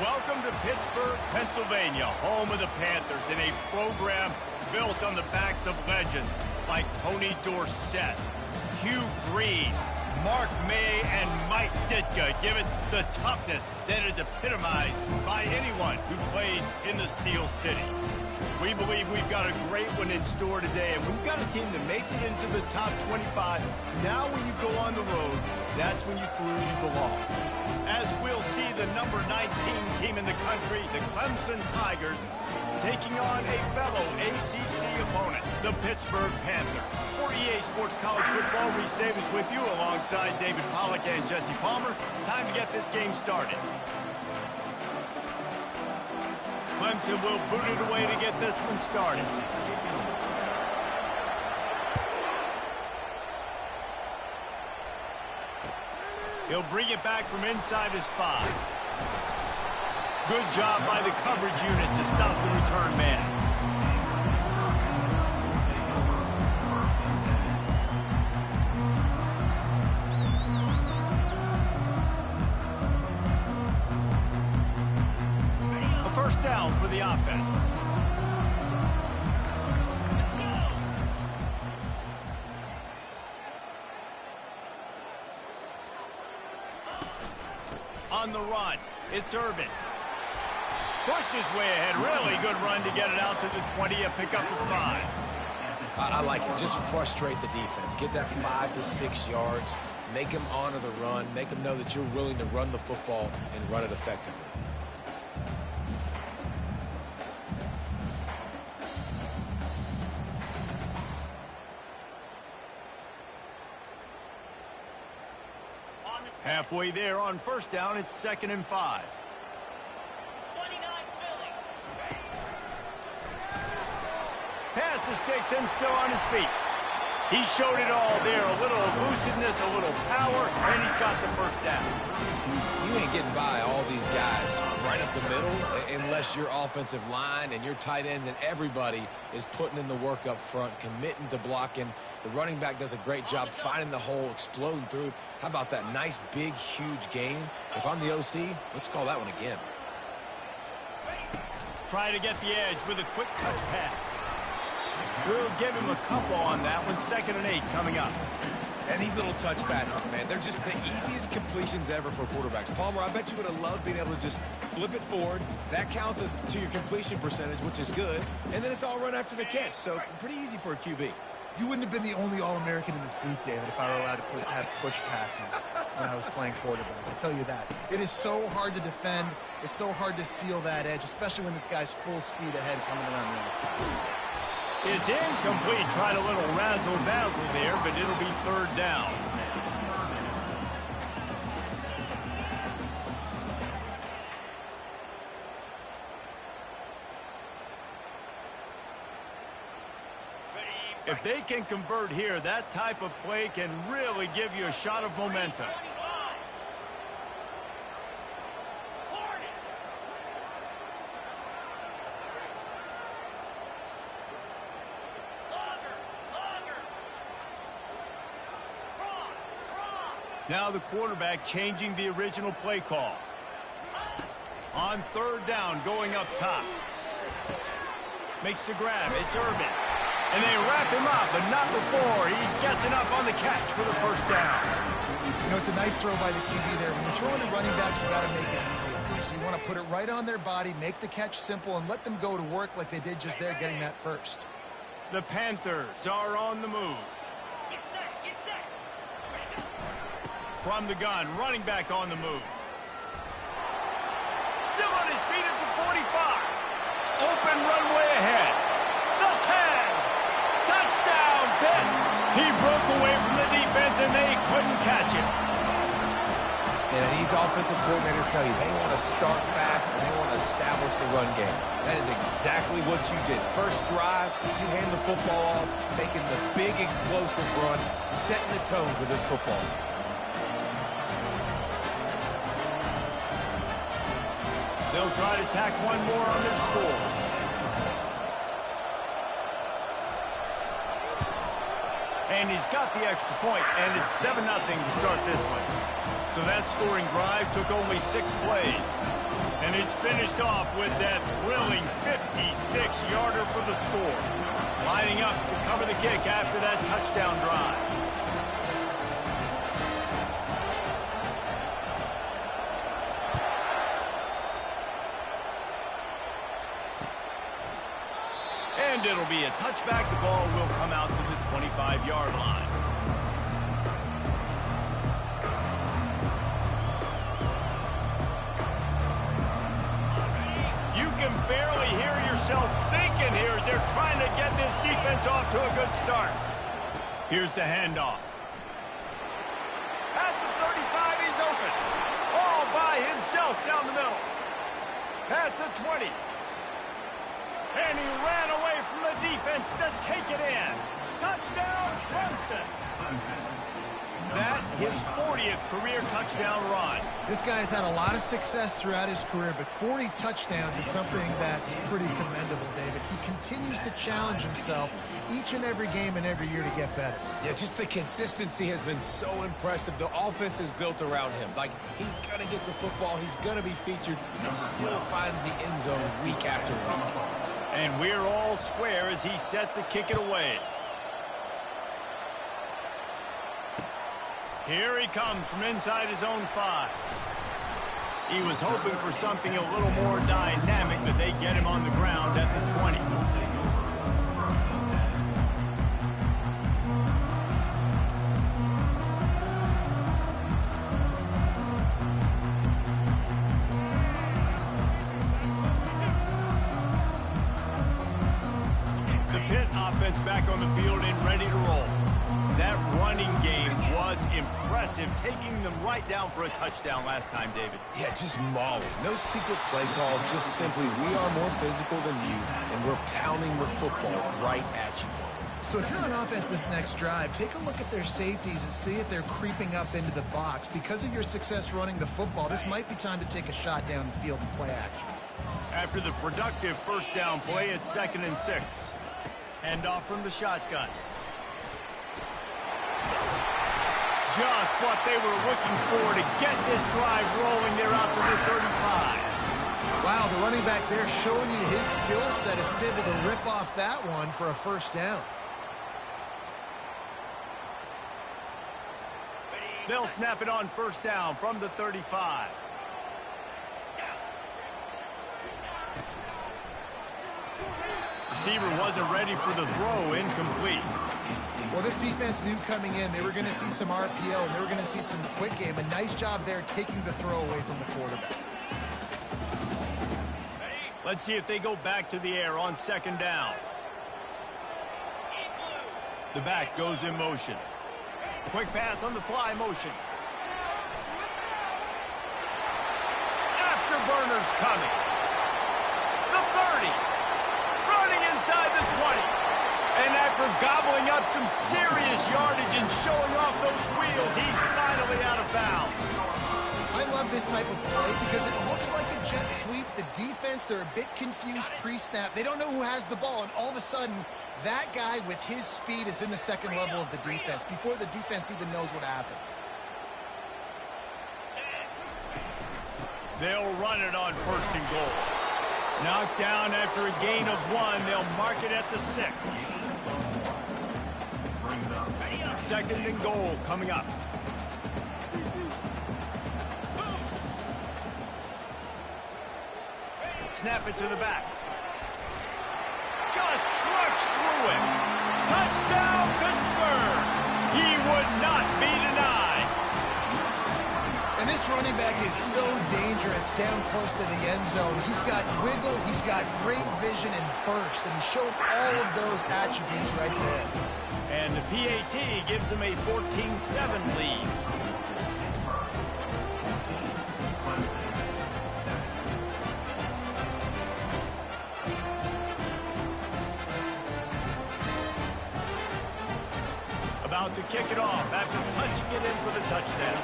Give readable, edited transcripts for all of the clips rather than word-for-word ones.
Welcome to Pittsburgh, Pennsylvania, home of the Panthers, in a program built on the backs of legends like Tony Dorsett, Hugh Green, Mark May, and Mike Ditka. Give it the toughness that is epitomized by anyone who plays in the Steel City. We believe we've got a great one in store today, and we've got a team that makes it into the top 25. Now when you go on the road, that's when you truly belong. As we'll see the number 19 team in the country, the Clemson Tigers, taking on a fellow ACC opponent, the Pittsburgh Panthers. For EA Sports College Football, Reese Davis with you alongside David Pollack and Jesse Palmer. Time to get this game started. Clemson will boot it away to get this one started. He'll bring it back from inside his 5. Good job by the coverage unit to stop the return man. A first down for the offense. On the run, it's Urban. Pushed his way ahead. Really good run to get it out to the 20 and pick up the 5. I like it. Just frustrate the defense. Get that 5 to 6 yards. Make them honor the run. Make them know that you're willing to run the football and run it effectively. Halfway there on first down, it's 2nd and 5. Pass the sticks and still on his feet. He showed it all there. A little elusiveness, a little power, and he's got the first down. You ain't getting by all these guys right up the middle unless your offensive line and your tight ends and everybody is putting in the work up front, committing to blocking. The running back does a great job finding the hole, exploding through. How about that nice, big, huge game? If I'm the OC, let's call that one again. Try to get the edge with a quick touch pass. We'll give him a couple on that one. 2nd and 8 coming up. And these little touch passes, man, they're just the easiest completions ever for quarterbacks. Palmer, I bet you would have loved being able to just flip it forward. That counts as to your completion percentage, which is good. And then it's all run after the catch, so pretty easy for a QB. You wouldn't have been the only All-American in this booth, David, if I were allowed to have push passes when I was playing quarterback. I'll tell you that. It is so hard to defend. It's so hard to seal that edge, especially when this guy's full speed ahead coming around the outside. It's incomplete. Tried a little razzle-dazzle there, but it'll be 3rd down. If they can convert here, that type of play can really give you a shot of momentum. Now the quarterback changing the original play call. On 3rd down, going up top. Makes the grab. It's Urban. And they wrap him up, but not before he gets enough on the catch for the first down. You know, it's a nice throw by the QB there. When you're throwing to running backs, you got to make it easy. So you want to put it right on their body, make the catch simple, and let them go to work like they did just there, getting that first. The Panthers are on the move. From the gun, running back on the move. Still on his feet at the 45. Open runway ahead. The 10. Touchdown, Pitt. He broke away from the defense and they couldn't catch him. And these offensive coordinators tell you they want to start fast and they want to establish the run game. That is exactly what you did. First drive, you hand the football off, making the big explosive run, setting the tone for this football. They'll try to tack one more on their score. And he's got the extra point, and it's 7-0 to start this one. So that scoring drive took only 6 plays. And it's finished off with that thrilling 56-yarder for the score. Lining up to cover the kick after that touchdown drive. And it'll be a touchback. The ball will come out to the 25-yard line. You can barely hear yourself thinking here as they're trying to get this defense off to a good start. Here's the handoff. At the 35, he's open. All by himself down the middle. Past the 20. And he ran away from the defense to take it in. Touchdown, Clemson. That, his 40th career touchdown run. This guy's had a lot of success throughout his career, but 40 touchdowns is something that's pretty commendable, David. He continues to challenge himself each and every game and every year to get better. Yeah, just the consistency has been so impressive. The offense is built around him. Like, he's going to get the football, he's going to be featured, and still finds the end zone week after week. And we're all square as he's set to kick it away. Here he comes from inside his own 5. He was hoping for something a little more dynamic, but they get him on the ground at the 20. Offense back on the field and ready to roll. That running game was impressive, taking them right down for a touchdown last time, David. Yeah, just mauling. No secret play calls, just simply we are more physical than you, and we're pounding the football right at you. So if you're on offense this next drive, take a look at their safeties and see if they're creeping up into the box. Because of your success running the football, this might be time to take a shot down the field and play action. After the productive first down play, it's 2nd and 6. Handoff from the shotgun. Just what they were looking for to get this drive rolling. They're out to the 35. Wow, the running back there showing you his skill set as he's able to rip off that one for a first down. They'll snap it on first down from the 35. Receiver wasn't ready for the throw, incomplete. Well, this defense knew coming in they were going to see some RPO and they were going to see some quick game. A nice job there taking the throw away from the quarterback. Let's see if they go back to the air on 2nd down. The back goes in motion. Quick pass on the fly motion. Afterburners coming. The 30. Running inside the 20. And after gobbling up some serious yardage and showing off those wheels, he's finally out of bounds. I love this type of play because it looks like a jet sweep. The defense, they're a bit confused pre-snap. They don't know who has the ball, and all of a sudden, that guy with his speed is in the second level of the defense before the defense even knows what happened. They'll run it on 1st and goal. Knocked down after a gain of 1. They'll mark it at the 6. 2nd and goal coming up. Snap it to the back. Just trucks through him. Touchdown, Pittsburgh. He would not be denied. And this running back is so dangerous down close to the end zone. He's got wiggle, he's got great vision and burst, and he showed all of those attributes right there. And the PAT gives him a 14-7 lead. About to kick it off after punching it in for the touchdown.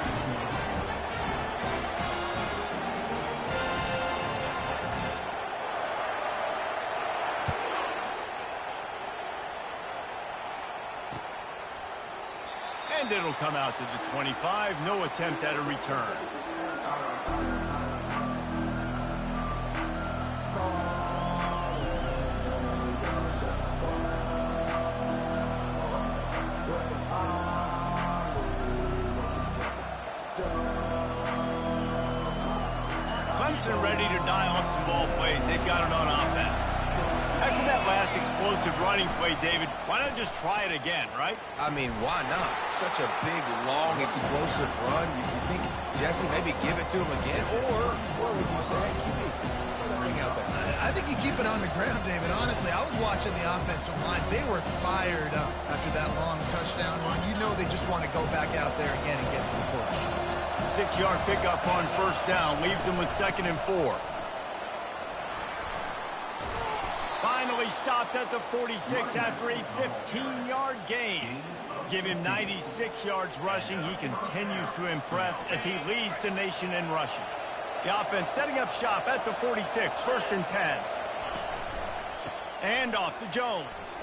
And it'll come out to the 25. No attempt at a return. Clemson ready to dial up some ball plays. They've got it on offense. After that last explosive running play, David, why not just try it again, right? I mean, why not? Such a big, long, explosive run. You think, Jesse, maybe give it to him again? Or would you say, hey, QB, throw that ring out there? I think you keep it on the ground, David. Honestly, I was watching the offensive line. They were fired up after that long touchdown run. You know they just want to go back out there again and get some push. 6-yard pickup on first down. Leaves them with 2nd and 4. Finally stopped at the 46 after a 15-yard gain. Give him 96 yards rushing. He continues to impress as he leads the nation in rushing. The offense setting up shop at the 46, 1st and 10. And off to Jones.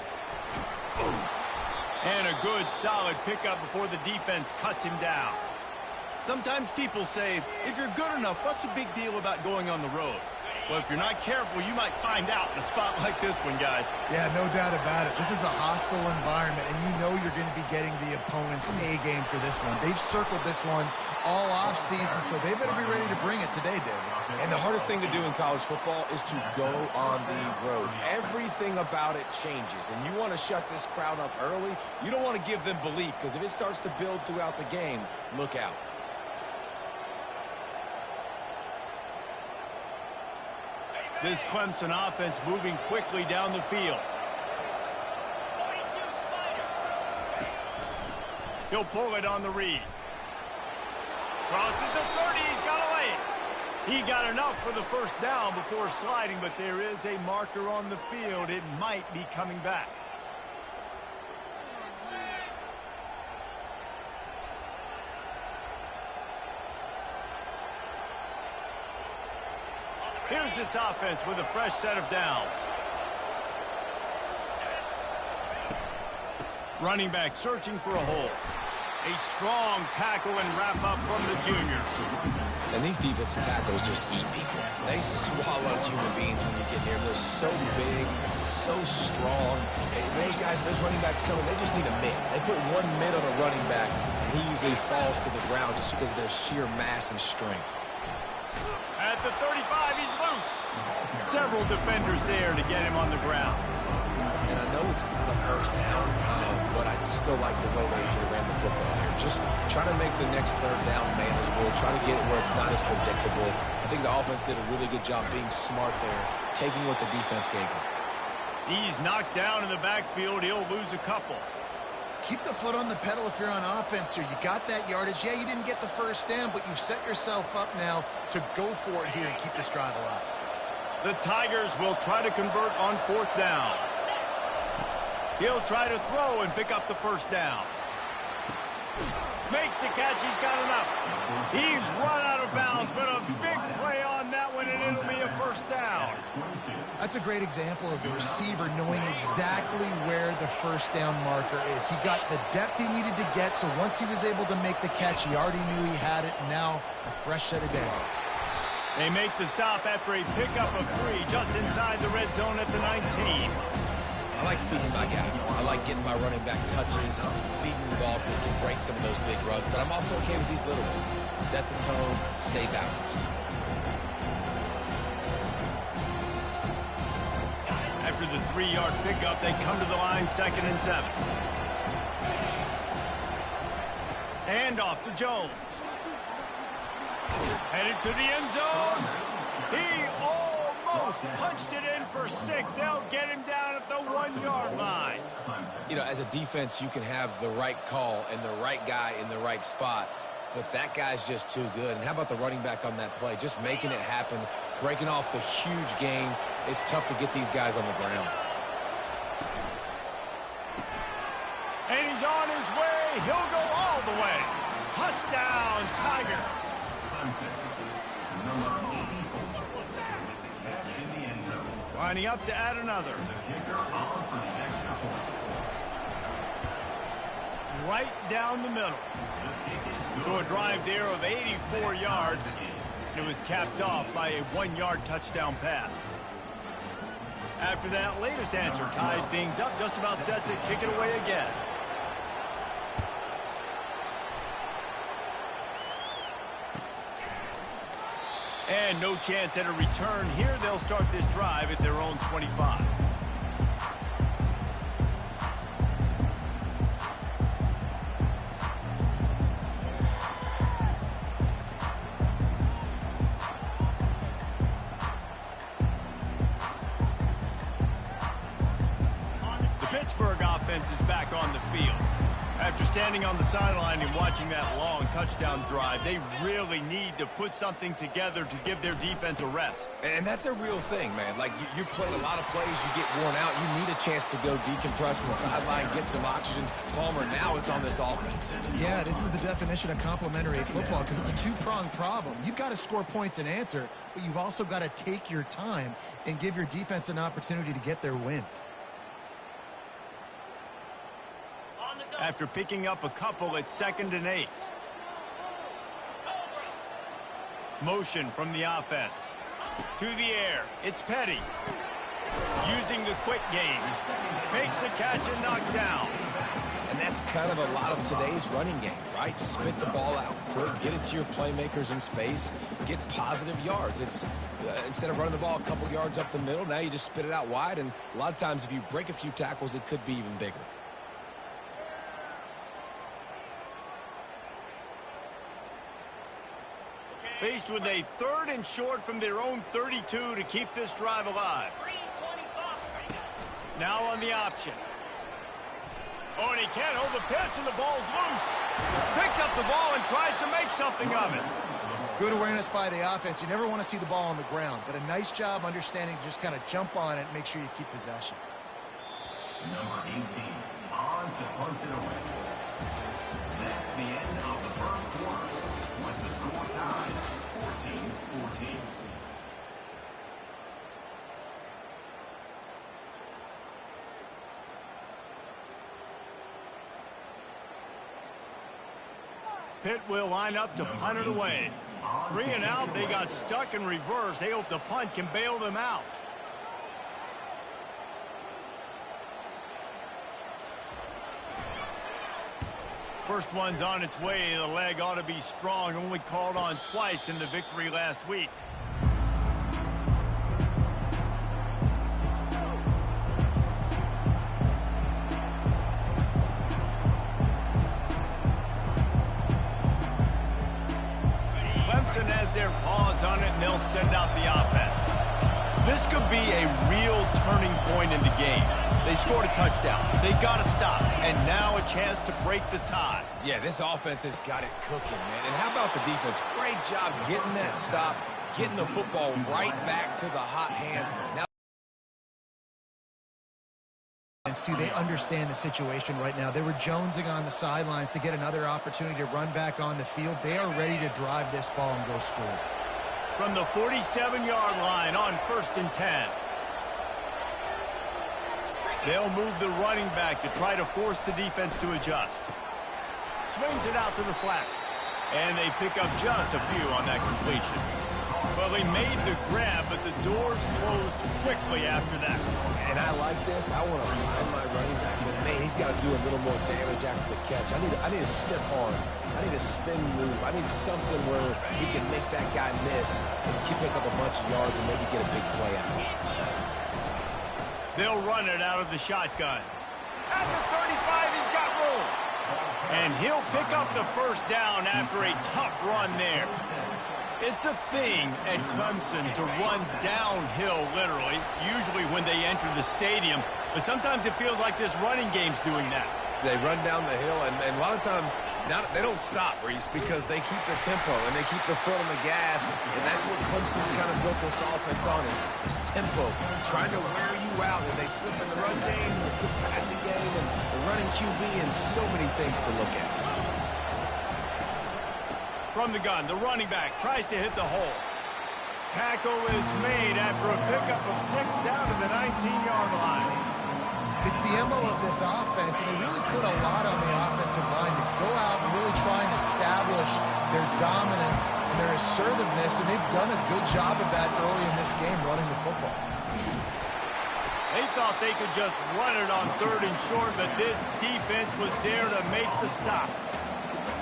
And a good, solid pickup before the defense cuts him down. Sometimes people say, if you're good enough, what's the big deal about going on the road? Well, if you're not careful, you might find out in a spot like this one, guys. Yeah, no doubt about it. This is a hostile environment, and you know you're going to be getting the opponent's A game for this one. They've circled this one all offseason, so they better be ready to bring it today, David. And the hardest thing to do in college football is to go on the road. Everything about it changes, and you want to shut this crowd up early. You don't want to give them belief, because if it starts to build throughout the game, look out. This Clemson offense moving quickly down the field. He'll pull it on the read. Crosses the 30. He's got to lay it. He got enough for the first down before sliding, but there is a marker on the field. It might be coming back. Here's this offense with a fresh set of downs. Running back searching for a hole. A strong tackle and wrap up from the junior. And these defensive tackles just eat people. They swallow human beings when you get near them. They're so big, so strong. And those guys, those running backs coming, they just need a mid. They put one mid on a running back, and he usually falls to the ground just because of their sheer mass and strength. At the 35, he's loose. Several defenders there to get him on the ground. And I know it's not a first down, but I still like the way they ran the football here. Just try to make the next third down manageable. Try to get it where it's not as predictable. I think the offense did a really good job being smart there, taking what the defense gave him. He's knocked down in the backfield. He'll lose a couple. Keep the foot on the pedal if you're on offense here. You got that yardage. Yeah, you didn't get the first down, but you've set yourself up now to go for it here and keep this drive alive. The Tigers will try to convert on 4th down. He'll try to throw and pick up the first down. Makes the catch. He's got enough. He's run out of bounds, but a big play on that one, and it'll be a first down. That's a great example of the receiver knowing exactly where the first down marker is. He got the depth he needed to get, so once he was able to make the catch, he already knew he had it, and now a fresh set of downs. They make the stop after a pickup of 3 just inside the red zone at the 19. I like feeding my guy. I like getting my running back touches, feeding the ball so he can break some of those big runs, but I'm also okay with these little ones. Set the tone, stay balanced. After the 3-yard pickup, they come to the line, 2nd and 7. And off to Jones. Headed to the end zone. He almost punched it in for 6. They'll get him down at the 1-yard line. You know, as a defense, you can have the right call and the right guy in the right spot, but that guy's just too good. And how about the running back on that play? Just making it happen, breaking off the huge gain. It's tough to get these guys on the ground. And he's on his way. He'll go all the way. Touchdown, Tigers. Lining up to add another. right down the middle. So a drive there of 84 yards. And it was capped off by a 1-yard touchdown pass. After that latest answer tied things up, just about set to kick it away again. And no chance at a return here. They'll start this drive at their own 25. The Pittsburgh offense is back on the field. After standing on the sideline and watching that long touchdown drive, they really need to put something together to give their defense a rest. And that's a real thing, man. Like, you played a lot of plays, you get worn out, you need a chance to go decompress on the sideline, get some oxygen. Palmer, now it's on this offense. Yeah, this is the definition of complementary football because it's a two-pronged problem. You've got to score points and answer, but you've also got to take your time and give your defense an opportunity to get their win. After picking up a couple, it's 2nd and 8. Motion from the offense. To the air. It's Petty. Using the quick game. Makes a catch and knocked down. And that's kind of a lot of today's running game, right? Spit the ball out quick, get it to your playmakers in space, get positive yards. It's instead of running the ball a couple yards up the middle, now you just spit it out wide. And a lot of times if you break a few tackles, it could be even bigger. Faced with a 3rd and short from their own 32 to keep this drive alive. Now on the option. Oh, and he can't hold the pitch, and the ball's loose. Picks up the ball and tries to make something of it. Good awareness by the offense. You never want to see the ball on the ground, but a nice job understanding to just kind of jump on it and make sure you keep possession. Number 18, on to punt it away. That's the end of the first quarter. With the score tied 14-14. Pitt will line up to punt it away. 3 and out. They got stuck in reverse. They hope the punt can bail them out. First one's on its way. The leg ought to be strong. Only called on twice in the victory last week. Clemson has their paws on it, and they'll send out the offense. This could be a real turning point in the game. They scored a touchdown. They got to stop. And now a chance to break the tie. Yeah, this offense has got it cooking, man. And how about the defense? Great job getting that stop, getting the football right back to the hot hand. Now They understand the situation right now. They were jonesing on the sidelines to get another opportunity to run back on the field. They are ready to drive this ball and go score. From the 47-yard line on 1st and 10. They'll move the running back to try to force the defense to adjust. Swings it out to the flat. And they pick up just a few on that completion. Well, he made the grab, but the doors closed quickly after that. And I like this. I want to find my running back, but man, he's got to do a little more damage after the catch. I need a stiff arm. I need a spin move. I need something where he can make that guy miss and keep up a bunch of yards and maybe get a big play out of it. They'll run it out of the shotgun. At the 35, he's got room. And he'll pick up the first down after a tough run there. It's a thing at Clemson to run downhill, literally, usually when they enter the stadium. But sometimes it feels like this running game's doing that. They run down the hill, and a lot of times they don't stop, Reese, because they keep the tempo and they keep the foot on the gas, and that's what Clemson's kind of built this offense on is tempo, trying to wear you out, and they slip in the run game, the good passing game, and the running QB, and so many things to look at. From the gun, the running back tries to hit the hole. Tackle is made after a pickup of 6 down to the 19-yard line. It's the MO of this offense, and they really put a lot on the offensive line to go out and really try and establish their dominance and their assertiveness, and they've done a good job of that early in this game running the football. They thought they could just run it on 3rd and short, but this defense was there to make the stop.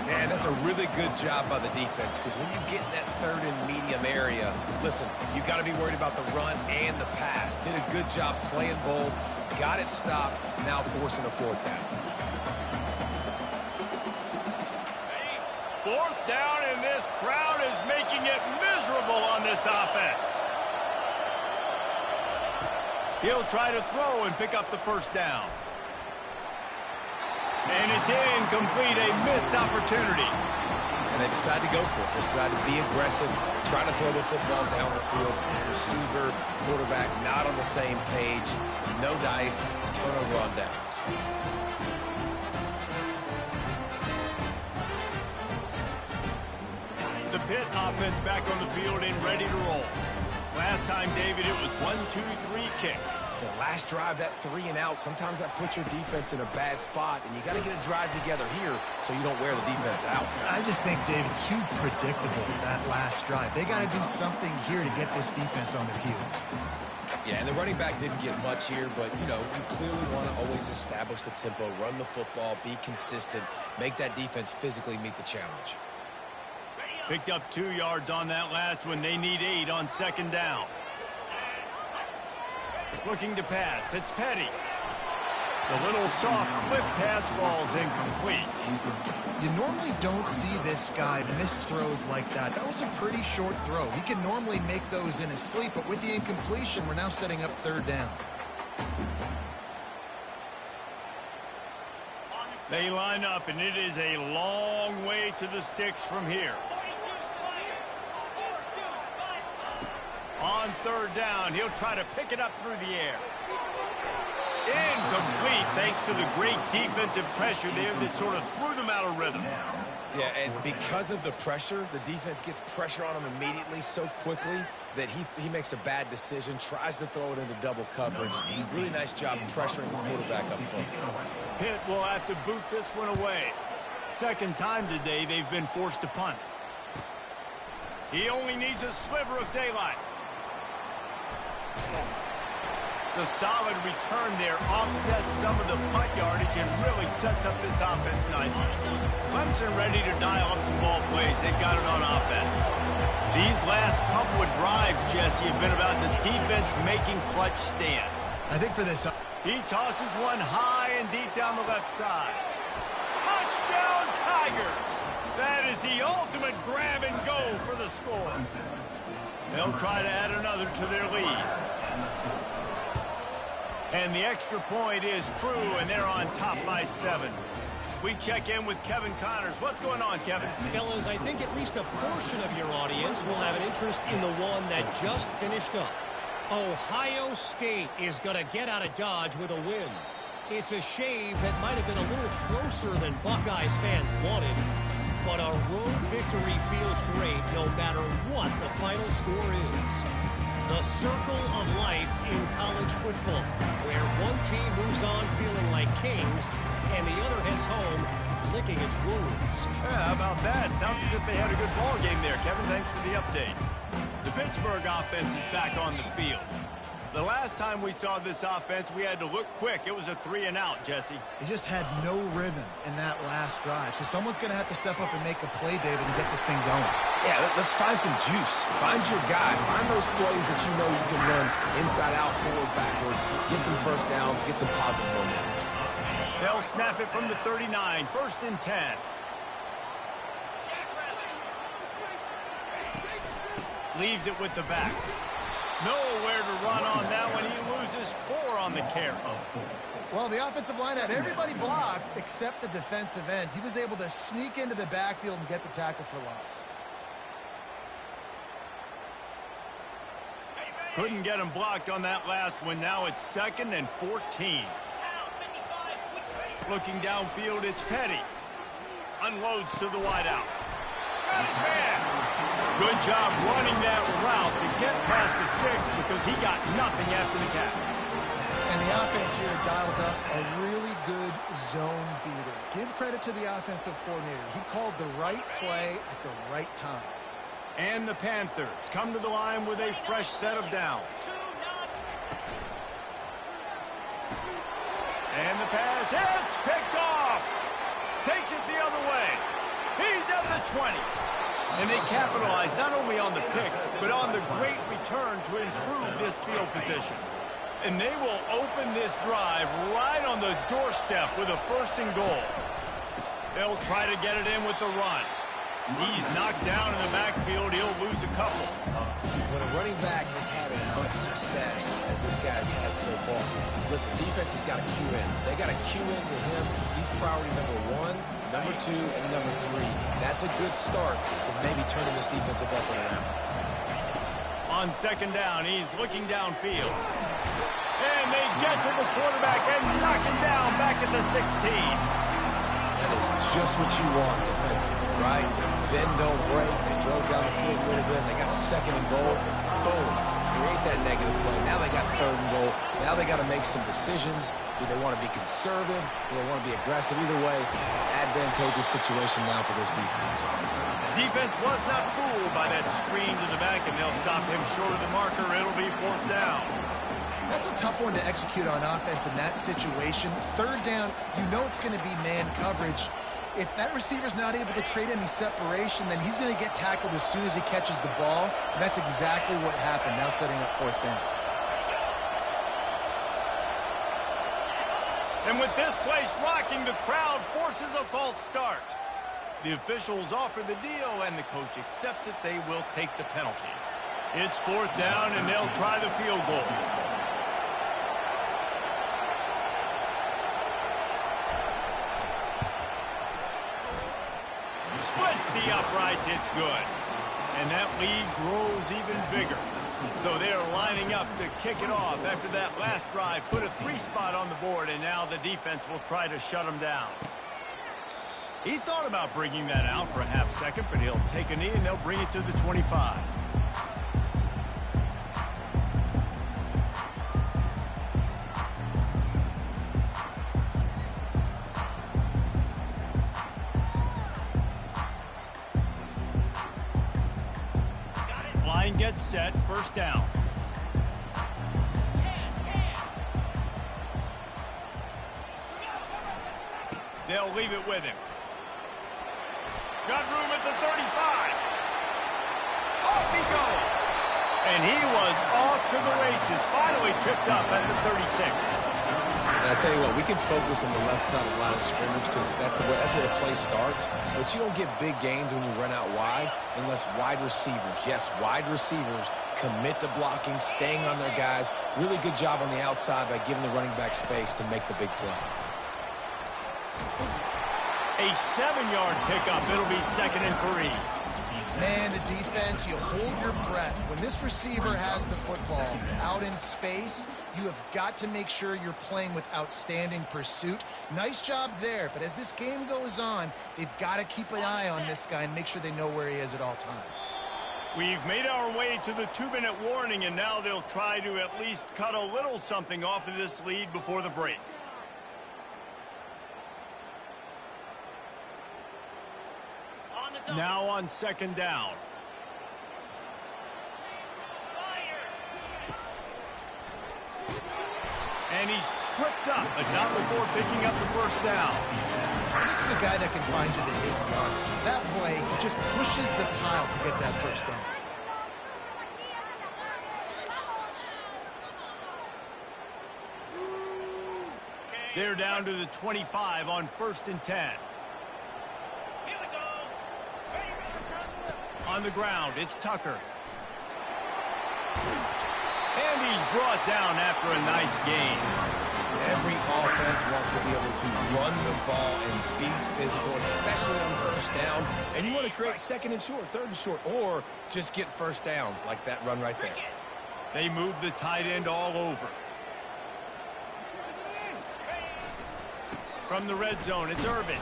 Man, that's a really good job by the defense, because when you get in that 3rd and medium area, listen, you got to be worried about the run and the pass. Did a good job playing bold, got it stopped, now forcing a 4th down. 4th down, and this crowd is making it miserable on this offense. He'll try to throw and pick up the 1st down. And it's incomplete, a missed opportunity. And they decide to go for it. They decide to be aggressive, try to throw the football down the field. Receiver, quarterback, not on the same page. No dice, turnover on downs. The Pitt offense back on the field and ready to roll. Last time, David, it was 1-2-3 kick. The last drive, that 3 and out, sometimes that puts your defense in a bad spot, and you got to get a drive together here so you don't wear the defense out. I just think, David, too predictable, that last drive. They got to do something here to get this defense on their heels. Yeah, and the running back didn't get much here, but, you know, you clearly want to always establish the tempo, run the football, be consistent, make that defense physically meet the challenge. Picked up 2 yards on that last one. They need 8 on 2nd down. Looking to pass. It's Petty. The little soft flip pass falls incomplete. You normally don't see this guy miss throws like that. That was a pretty short throw. He can normally make those in his sleep, but with the incompletion, we're now setting up 3rd down. They line up, and it is a long way to the sticks from here. On 3rd down, he'll try to pick it up through the air. Incomplete, thanks to the great defensive pressure there that sort of threw them out of rhythm. Yeah, and because of the pressure, the defense gets pressure on him immediately so quickly that he makes a bad decision, tries to throw it into double coverage. Really nice job pressuring the quarterback up front. Pitt will have to boot this one away. 2nd time today they've been forced to punt. He only needs a sliver of daylight. The solid return there offsets some of the punt yardage and really sets up this offense nicely. Clemson ready to dial up some ball plays. They've got it on offense. These last couple of drives, Jesse, have been about the defense making clutch stand. I think for this... He tosses one high and deep down the left side. Touchdown, Tigers! That is the ultimate grab and go for the score. They'll try to add another to their lead. And the extra point is true, and they're on top by 7. We check in with Kevin Connors. What's going on, Kevin? Fellas, I think at least a portion of your audience will have an interest in the one that just finished up. Ohio State is going to get out of Dodge with a win. It's a shave that might have been a little closer than Buckeyes fans wanted, but a road victory feels great no matter what the final score is. The circle of life in college football, where one team moves on feeling like kings and the other heads home licking its wounds. Yeah, how about that? Sounds as if they had a good ball game there, Kevin. Thanks for the update. The Pittsburgh offense is back on the field. The last time we saw this offense, we had to look quick. It was a 3 and out, Jesse. They just had no rhythm in that last drive. So someone's going to have to step up and make a play, David, and get this thing going. Yeah, let's find some juice. Find your guy. Find those plays that you know you can run inside out, forward, backwards. Get some 1st downs. Get some positive momentum. They'll snap it from the 39. 1st and 10. Leaves it with the back. Nowhere to run on that one. He loses 4 on the carry. Well, the offensive line had everybody blocked except the defensive end. He was able to sneak into the backfield and get the tackle for loss. Couldn't get him blocked on that last one. Now it's 2nd and 14. Looking downfield, it's Petty. Unloads to the wideout. Got his man. Good job running that route to get past the sticks because he got nothing after the catch. And the offense here dialed up a really good zone beater. Give credit to the offensive coordinator. He called the right play at the right time. And the Panthers come to the line with a fresh set of downs. And the pass hits, picked off. Takes it the other way. He's at the 20. And they capitalize not only on the pick, but on the great return to improve this field position. And they will open this drive right on the doorstep with a 1st and goal. They'll try to get it in with the run. He's knocked down in the backfield. He'll lose a couple. When a running back has had as much success as this guy's had so far, listen, defense has got to cue in. They got to cue into him. He's priority number 1, number 2, and number 3. That's a good start to maybe turning this defensive effort around. On 2nd down, he's looking downfield. And they get to the quarterback and knock him down back at the 16. That is just what you want defensively, right? Bend, don't break. They drove down the field a little bit. They got 2nd and goal. Boom. Create that negative play. Now they got 3rd and goal. Now they got to make some decisions. Do they want to be conservative? Do they want to be aggressive? Either way, an advantageous situation now for this defense. Defense was not fooled by that screen to the back, and they'll stop him short of the marker. It'll be 4th down. That's a tough one to execute on offense in that situation. 3rd down, you know it's going to be man coverage. If that receiver's not able to create any separation, then he's going to get tackled as soon as he catches the ball. And that's exactly what happened, now setting up 4th down. And with this place rocking, the crowd forces a false start. The officials offer the deal, and the coach accepts it. They will take the penalty. It's 4th down, and they'll try the field goal. Splits the uprights, it's good. And that lead grows even bigger. So they're lining up to kick it off after that last drive. Put a 3 spot on the board, and now the defense will try to shut them down. He thought about bringing that out for a half-second, but he'll take a knee, and they'll bring it to the 25. Line gets set, 1st down. They'll leave it with him. Got room at the 35. Off he goes. And he was off to the races. Finally tripped up at the 36. And I tell you what, we can focus on the left side of the line of scrimmage because that's where the play starts. But you don't get big gains when you run out wide unless wide receivers, yes, wide receivers, commit to blocking, staying on their guys. Really good job on the outside by giving the running back space to make the big play. A 7-yard pickup. It'll be 2nd and 3. Man, the defense, you hold your breath. When this receiver has the football out in space, you have got to make sure you're playing with outstanding pursuit. Nice job there, but as this game goes on, they've got to keep an eye on this guy and make sure they know where he is at all times. We've made our way to the 2-minute warning, and now they'll try to at least cut a little something off of this lead before the break. Now on 2nd down. And he's tripped up, but not before picking up the 1st down. This is a guy that can find you the hidden yardage. That play, he just pushes the pile to get that 1st down. They're down to the 25 on 1st and 10. On the ground, it's Tucker. And he's brought down after a nice gain. Every offense wants to be able to run the ball and be physical, especially on 1st down. And you want to create 2nd and short, 3rd and short, or just get 1st downs like that run right there. They move the tight end all over. From the red zone, it's Irvin.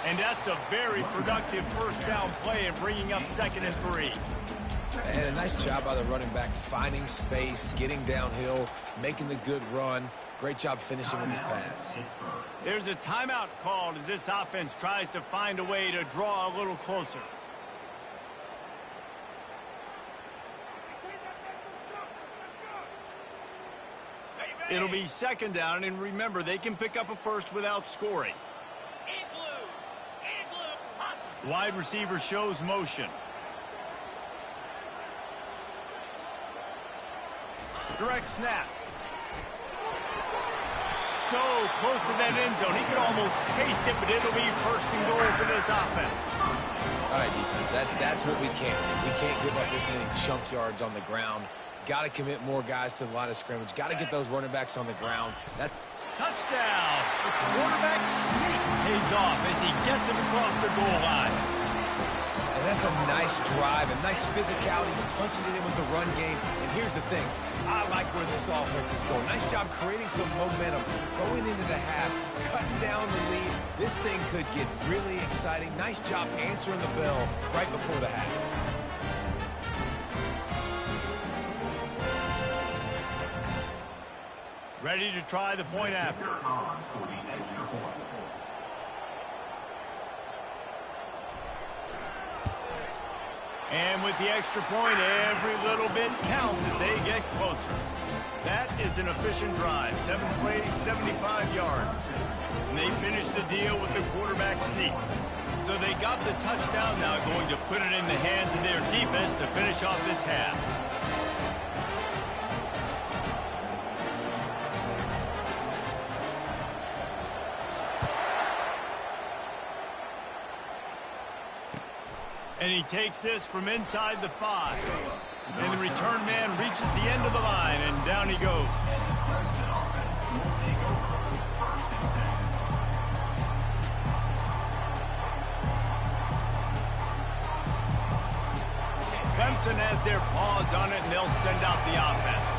And that's a very productive 1st down play and bringing up 2nd and 3. And a nice job by the running back, finding space, getting downhill, making the good run. Great job finishing with his pads. There's a timeout called as this offense tries to find a way to draw a little closer. It'll be second down, and remember, they can pick up a first without scoring. Wide receiver shows motion. Direct snap. So close to that end zone. He could almost taste it, but it'll be first and goal for this offense. All right, defense, that's what we can't do. We can't give up this many chunk yards on the ground. Got to commit more guys to the line of scrimmage. Got to get those running backs on the ground. Touchdown. The quarterback sneak pays off as he gets him across the goal line. And that's a nice drive, a nice physicality, punching it in with the run game. And here's the thing. I like where this offense is going. Nice job creating some momentum, going into the half, cutting down the lead. This thing could get really exciting. Nice job answering the bell right before the half. Ready to try the point after. And with the extra point, every little bit counts as they get closer. That is an efficient drive. 7 plays, 75 yards. And they finished the deal with the quarterback sneak. So they got the touchdown, now going to put it in the hands of their defense to finish off this half. And he takes this from inside the 5. And the return man reaches the end of the line, and down he goes. Clemson has their paws on it, and they'll send out the offense.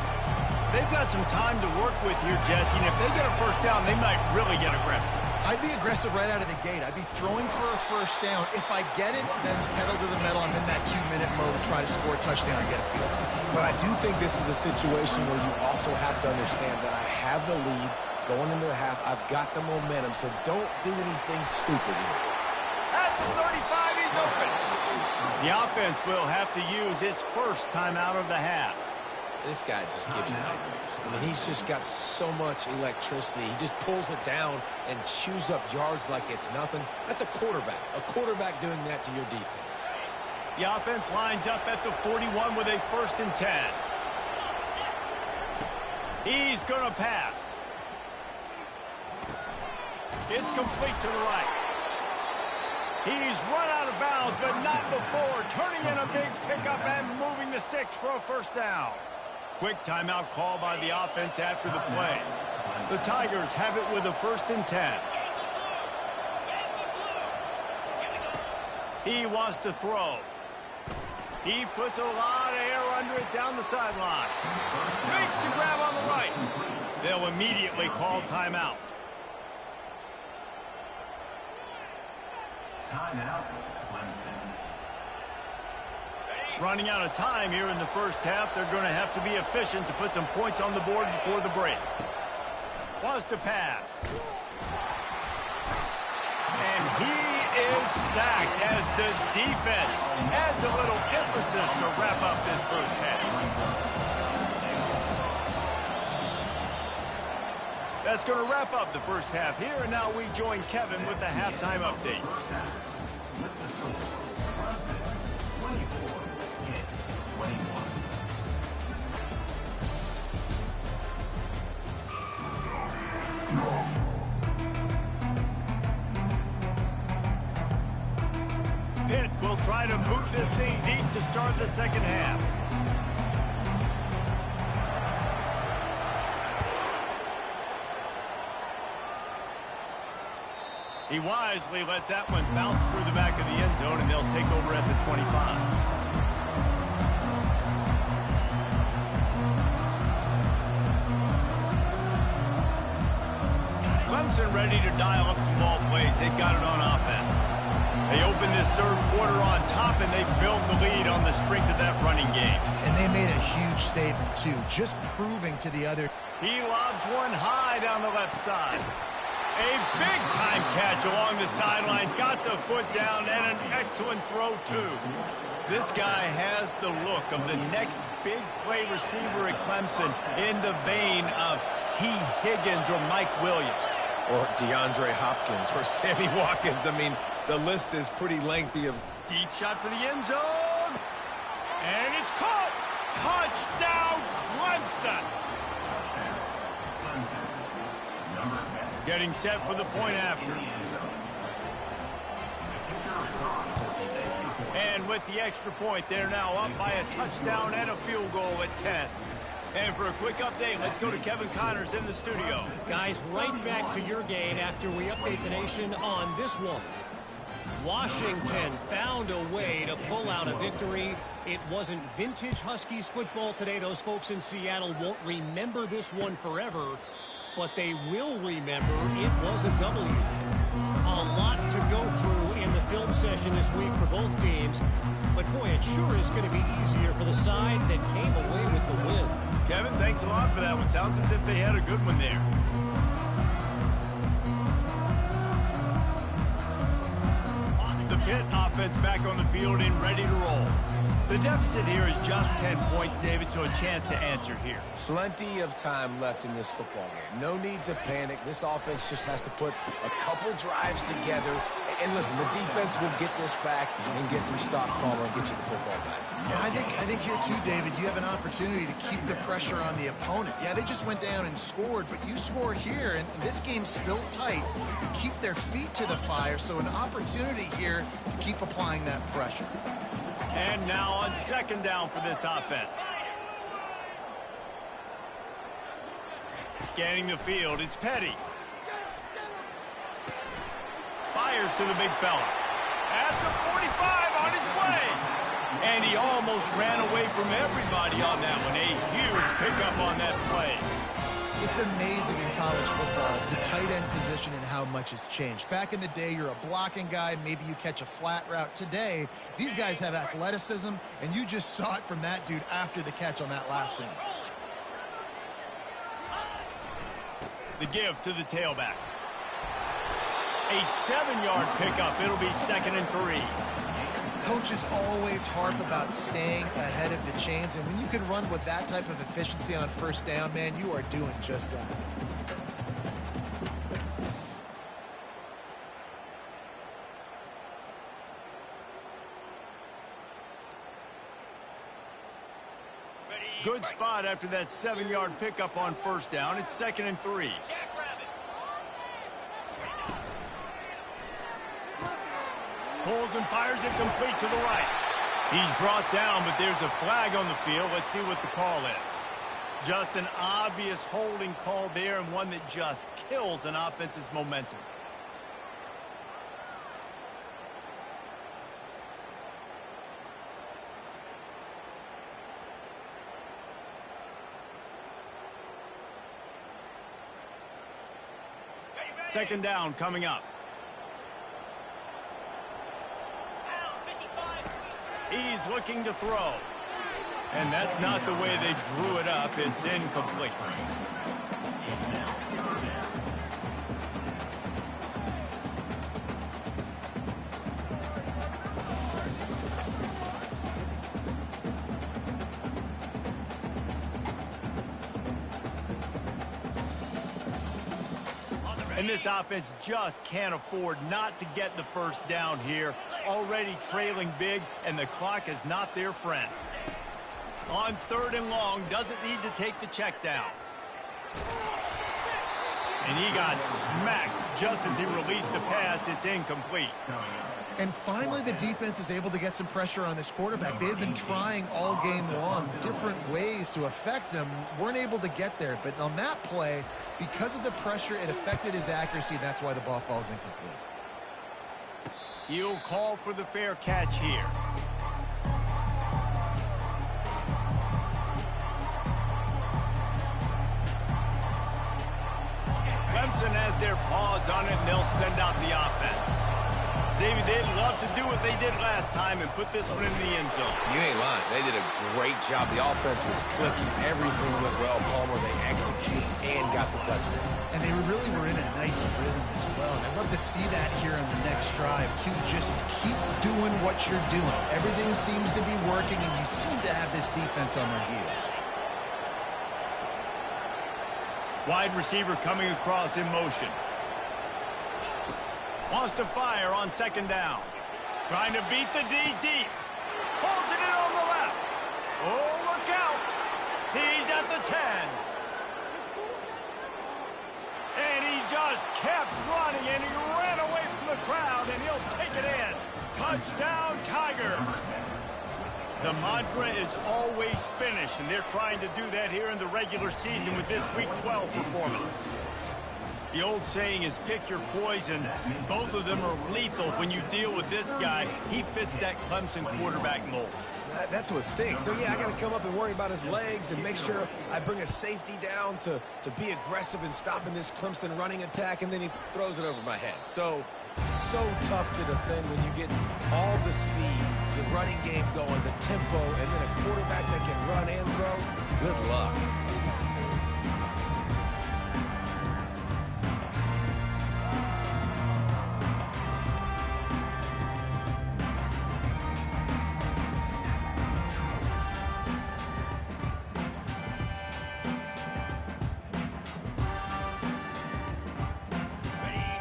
They've got some time to work with here, Jesse, and if they get a first down, they might really get aggressive. I'd be aggressive right out of the gate. I'd be throwing for a first down. If I get it, then it's pedal to the metal. I'm in that 2-minute mode to try to score a touchdown and get a field. But I do think this is a situation where you also have to understand that I have the lead going into the half. I've got the momentum, so don't do anything stupid here. That's 35. He's open. The offense will have to use its first timeout of the half. This guy just gives you nightmares. I mean, he's just got so much electricity. He just pulls it down and chews up yards like it's nothing. That's a quarterback. A quarterback doing that to your defense. The offense lines up at the 41 with a 1st and 10. He's going to pass. It's complete to the right. He's run out of bounds, but not before turning in a big pickup and moving the sticks for a first down. Quick timeout call by the offense after the play. The Tigers have it with a 1st and 10. He wants to throw. He puts a lot of air under it down the sideline. Makes the grab on the right. They'll immediately call timeout. Timeout, Clemson. Running out of time here in the first half. They're going to have to be efficient to put some points on the board before the break. Wants to pass. And he is sacked as the defense adds a little emphasis to wrap up this first half. That's going to wrap up the first half here, and now we join Kevin with the halftime update. Pitt will try to boot this thing deep to start the second half. He wisely lets that one bounce through the back of the end zone, and they'll take over at the 25. Clemson ready to dial up some ball plays. They've got it on offense. They opened this third quarter on top, and they built the lead on the strength of that running game. And they made a huge statement, too, just proving to the other. He lobs one high down the left side. A big-time catch along the sidelines. Got the foot down, and an excellent throw, too. This guy has the look of the next big play receiver at Clemson in the vein of T. Higgins or Mike Williams. Or DeAndre Hopkins or Sammy Watkins. I mean, the list is pretty lengthy of... Deep shot for the end zone. And it's caught. Touchdown, Clemson. Getting set for the point after. And with the extra point, they're now up by a touchdown and a field goal at 10. And for a quick update, let's go to Kevin Connors in the studio. Guys, right back to your game after we update the nation on this one. Washington found a way to pull out a victory. It wasn't vintage Huskies football today. Those folks in Seattle won't remember this one forever, but they will remember it was a W. A lot to go through in the film session this week for both teams, but boy, it sure is going to be easier for the side that came away with the win. Kevin, thanks a lot for that one. Sounds as if they had a good one there. The Pitt offense back on the field and ready to roll. The deficit here is just 10 points, David, so a chance to answer here. Plenty of time left in this football game. No need to panic. This offense just has to put a couple drives together. And listen, the defense will get this back and get some stops, Palmer, and get you the football back. Yeah, I think here too, David, you have an opportunity to keep the pressure on the opponent. Yeah, they just went down and scored, but you score here, and this game's still tight. You keep their feet to the fire, so an opportunity here to keep applying that pressure. And now on second down for this offense. Scanning the field, it's Petty. Fires to the big fella. At the 45 on his way. And he almost ran away from everybody on that one. A huge pickup on that play. It's amazing in college football, the tight end position and how much has changed. Back in the day, you're a blocking guy. Maybe you catch a flat route. Today, these guys have athleticism, and you just saw it from that dude after the catch on that last one. The give to the tailback. A 7-yard pickup. It'll be 2nd and 3. Coaches always harp about staying ahead of the chains, and when you can run with that type of efficiency on first down, man, you are doing just that. Good spot after that 7-yard pickup on first down. It's 2nd and 3. Pulls and fires it complete to the right. He's brought down, but there's a flag on the field. Let's see what the call is. Just an obvious holding call there, and one that just kills an offense's momentum. Second down coming up. He's looking to throw. And that's not the way they drew it up. It's incomplete. And this offense just can't afford not to get the first down here. Already trailing big, and the clock is not their friend. On 3rd and long, doesn't need to take the check down. And he got smacked just as he released the pass. It's incomplete. And finally, the defense is able to get some pressure on this quarterback. They had been trying all game long, different ways to affect him. Weren't able to get there. But on that play, because of the pressure, it affected his accuracy, and that's why the ball falls incomplete. He'll call for the fair catch here. Clemson has their paws on it, and they'll send out the offense. David, they'd love to do what they did last time and put this one in the end zone. You ain't lying. They did a great job. The offense was clicking. Everything went well, Palmer. They executed and got the touchdown. And they really were in a nice rhythm as well. And I'd love to see that here on the next drive, too. Just keep doing what you're doing. Everything seems to be working, and you seem to have this defense on their heels. Wide receiver coming across in motion. Wants to fire on second down. Trying to beat the D deep. Pulls it in on the left. Oh, look out. He's at the 10. And he just kept running, and he ran away from the crowd, and he'll take it in. Touchdown, Tiger. The mantra is always finish, and they're trying to do that here in the regular season with this Week 12 performance. The old saying is pick your poison. Both of them are lethal when you deal with this guy. He fits that Clemson quarterback mold. That's what stinks. So, yeah, I got to come up and worry about his legs and make sure I bring a safety down to be aggressive in stopping this Clemson running attack, and then he throws it over my head. So tough to defend when you get all the speed, the running game going, the tempo, and then a quarterback that can run and throw. Good luck.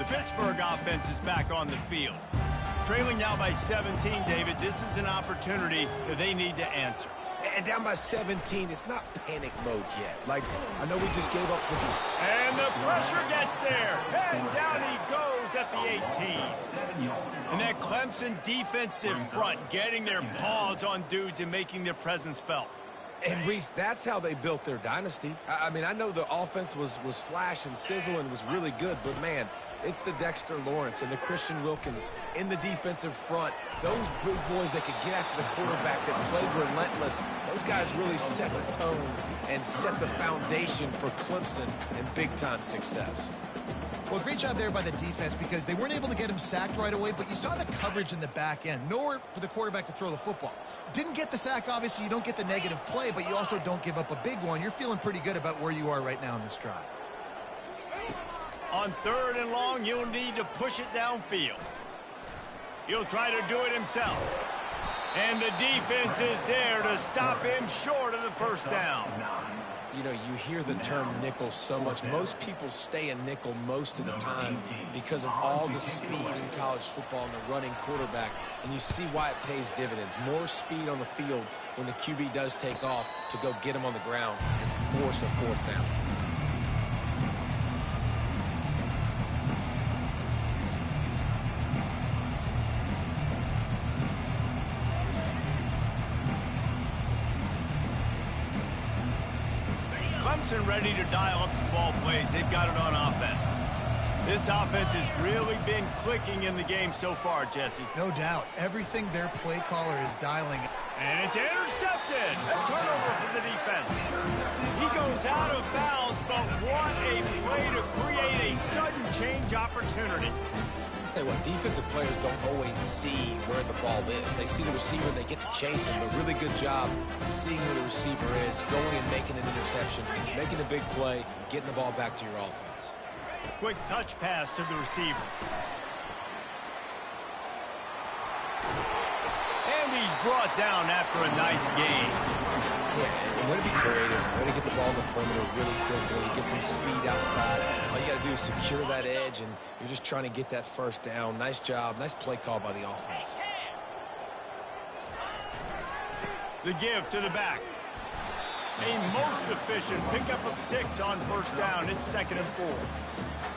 Pittsburgh offense is back on the field. Trailing now by 17, David. This is an opportunity that they need to answer. And down by 17, it's not panic mode yet. Like, I know we just gave up some. And the pressure gets there. And down he goes at the 18. And that Clemson defensive front getting their paws on dudes and making their presence felt. And, Reese, that's how they built their dynasty. I mean, I know the offense was flash and sizzle and was really good, but, man, it's the Dexter Lawrence and the Christian Wilkins in the defensive front. Those big boys that could get after the quarterback, that played relentless, those guys really set the tone and set the foundation for Clemson and big-time success. Well, great job there by the defense because they weren't able to get him sacked right away, but you saw the coverage in the back end. Nowhere for the quarterback to throw the football. Didn't get the sack, obviously. You don't get the negative play, but you also don't give up a big one. You're feeling pretty good about where you are right now in this drive. On 3rd and long, you'll need to push it downfield. He'll try to do it himself. And the defense is there to stop him short of the first down. You know, you hear the term nickel so much. Most people stay a nickel most of the time because of all the speed in college football and the running quarterback. And you see why it pays dividends. More speed on the field when the QB does take off to go get him on the ground and force a 4th down. Clemson ready to dial up some ball plays. They've got it on offense. This offense has really been clicking in the game so far, Jesse. No doubt. Everything their play caller is dialing. And it's intercepted. A turnover for the defense. He goes out of bounds, but what a play to create a sudden change opportunity. Tell you what, defensive players don't always see where the ball is. They see the receiver, they get to chase him, but really good job seeing where the receiver is, going and making an interception, making a big play, getting the ball back to your offense. Quick touch pass to the receiver. And he's brought down after a nice gain. Yeah, and way to be creative, way to get the ball in the perimeter really quickly, get some speed outside. All you got to do is secure that edge, and you're just trying to get that first down. Nice job, nice play call by the offense. The give to the back. A most efficient pickup of 6 on first down. It's 2nd and 4.